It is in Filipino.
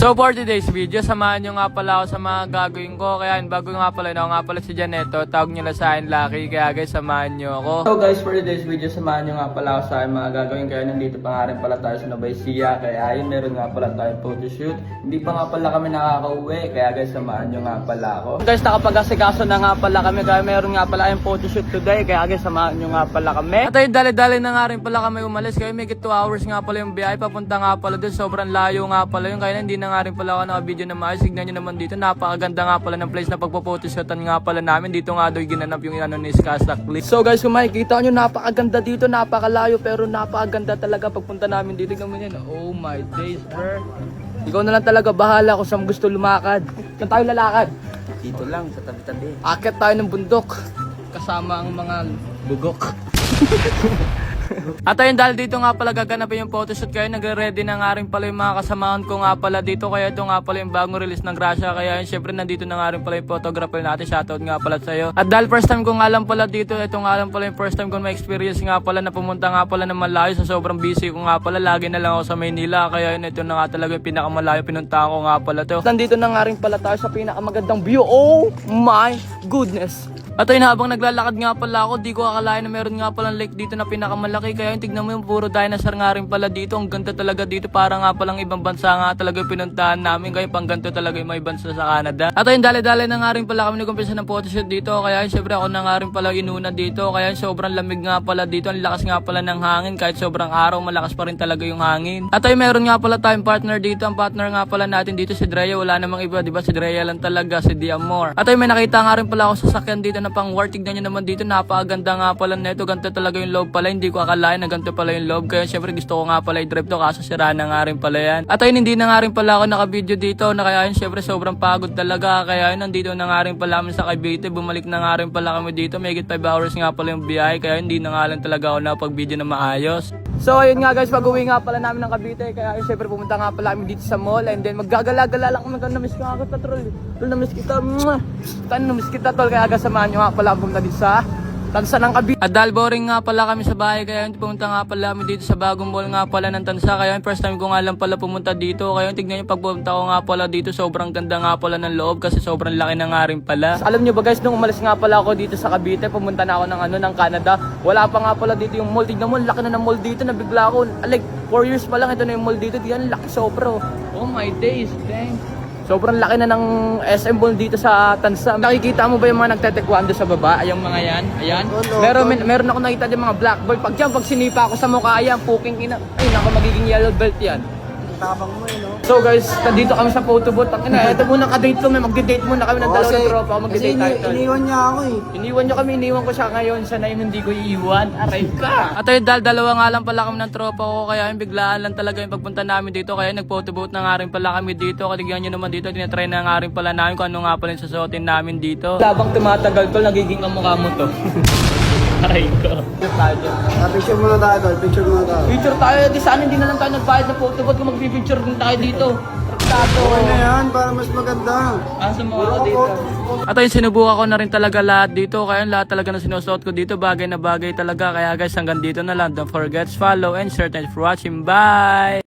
So for today's video, samahan nyo nga pala ako sa mga gagawin ko. Kaya bago nga pala, ako nga pala si Janeto. Tawag nyo lang sa akin Lucky. Kaya guys, samahan nyo ako. So guys, for today's video, samahan nyo nga pala ako sa akin mga gagawin. Kaya nandito pa nga rin pala tayo sa Nubaysia. Kaya ayun, meron nga pala tayo photoshoot. Hindi pa nga pala kami nakaka-uwi. Kaya guys, samahan nyo nga pala ako. Guys, nakapag-asikaso na nga pala kami. Kaya meron nga pala yung photoshoot today. Kaya guys, samahan nyo nga pala kami. At ayun, dali-dali na nga rin pala kami umalis. Kaya may 2 hours nga pala yung biyahe. Papunta nga pala doon. Sobrang layo nga pala yung. Kaya hindi na nga rin pala ako naka-video na maayos. Tignan nyo naman dito. Napakaganda nga pala ng place na pagpo-photoshootan nga pala namin. Dito nga doon ginanap yung ni Skazak Cliff. So guys, kung makikita nyo, napakaganda dito. Napakalayo pero napakaganda talaga pagpunta namin dito. Tignan nyo. Oh my days, sir. Ikaw na lang talaga bahala kung saan gusto lumakad. Saan tayo lalakad? Dito lang, sa tabi-tabi. Akit tayo ng bundok. Kasama ang mga bugok. At ayun, dahil dito nga pala gaganapin yung photoshoot, kaya nagre-ready na nga rin pala yung mga kasamahan ko nga pala dito. Kaya ito nga pala yung bagong release ng Gracia. Kaya yun, syempre nandito na nga rin pala yung photographer natin. Shoutout nga pala sa'yo. At dahil first time ko nga lang pala dito, ito nga lang pala yung first time ko ma-experience nga pala na pumunta nga pala ng malayo. Sa sobrang busy ko nga pala, lagi na lang ako sa Maynila. Kaya yun, ito na nga talaga yung pinakamalayo pinunta ko nga pala to. Nandito na nga rin pala tayo sa pinakamagandang view. Oh my goodness! At ayun, habang naglalakad nga pala ako, di ko akalain na meron nga palang lake dito na pinakamalaki. Kaya yung tignan mo yung puro dinosaur nga rin pala dito. Ang ganda talaga dito, para nga palang ibang bansa nga talaga yung pinuntahan namin. Kaya pang ganito talaga yung may bansa sa Canada. At ayun, dali-dali na nga rin pala kami nag-umpisa ng photoshoot dito. Kaya yun, syempre ako na nga rin pala inuna dito. Kaya yun, sobrang lamig nga pala dito. Ang lakas nga pala ng hangin. Kahit sobrang araw, malakas pa rin talaga yung hangin. At ayun, meron nga pala tayong partner dito. Ang partner nga pala natin dito si Drea. Wala namang iba, diba? Si Drea lang talaga, si Diamor. At ayun, may nakita nga rin pala ako sa sakyan dito na pang war. Tignan nyo naman dito, napakaganda nga pala neto. Ganito talaga yung loob pala. Hindi ko akalain na ganito pala yung loob. Kaya syempre gusto ko nga pala i-drive to, kaso sira na nga rin pala yan. At ayun, hindi na nga rin pala ako naka-video dito. Na kaya yun, syempre sobrang pagod talaga. Kaya yun, nandito na nga rin pala kami sa Cavite. Bumalik na nga rin pala kami dito. May 5 hours nga pala yung biyahe. Kaya hindi na nga lang talaga ako nakapag-video na maayos. So ayun nga guys, pag-uwi nga pala namin ng Cavite. Kaya yun, syempre pumunta nga pala kami dito sa mall. And then maggagala-gala lang kami. Namiss ko nga kita, Tol. Tol, namiss kita. Namiss kita, Tol. Kaya kasamahan nyo nga pala pumunta dito sa Tansa ng Cavite. At dahil boring nga pala kami sa bahay, kaya yun, pumunta nga pala kami dito sa bagong mall nga pala ng Tansa. Kaya yung first time ko nga lang pala pumunta dito. Kaya yung tignan yung pagpunta ko nga pala dito, sobrang ganda nga pala ng loob kasi sobrang laki na nga rin pala. Alam nyo ba guys, nung umalis nga pala ako dito sa Cavite, pumunta na ako ng Canada. Wala pa nga pala dito yung mall. Tignan mo, laki na ng mall dito. Nabigla ako. Like 4 years pa lang ito na yung mall dito. Diyan, laki sobra. Oh my days, dang. Sobrang laki na ng SM Mall dito sa Tansa. Nakikita mo ba yung mga nagtetekwondo sa baba? Ayang mga yan. Ayan. Meron ako nakita din mga black belt. Pag sinipa ako sa mukha, ayan, puking ina. Ay, naku, magiging yellow belt yan. Tabang mo no? So guys, nandito kami sa photo booth. Ito muna ka-date ko. Magde-date muna kami ng dalawang tropa. Magde-date tayo. Kasi iniwan niya ako eh. Iniwan nyo kami, iniwan ko siya ngayon. Siya na yung hindi ko iiwan. Aray ka! At ayun, dalawa nga lang pala kami ng tropa ko. Kaya yung biglaan lang talaga yung pagpunta namin dito. Kaya nag-photo booth na nga rin pala kami dito. Katigyan nyo naman dito. Tinatry na nga rin pala namin kung ano nga pala yung susuotin namin dito. Labang tumatagal ko, nagiging kamukha mo to. Aray ko. Picture muna tayo, Tol. Picture muna tayo. Picture tayo. Di sana hindi na lang tayo nagbayad na photo booth kung magpipicture din tayo dito. Okay na yan, para mas maganda. Sa mga ako dito. At ayun, sinubukan ko na rin talaga lahat dito. Kaya lahat talaga na sinusuot ko dito, bagay na bagay talaga. Kaya guys, hanggang dito na lang. Don't forget to follow and share. Thanks for watching. Bye!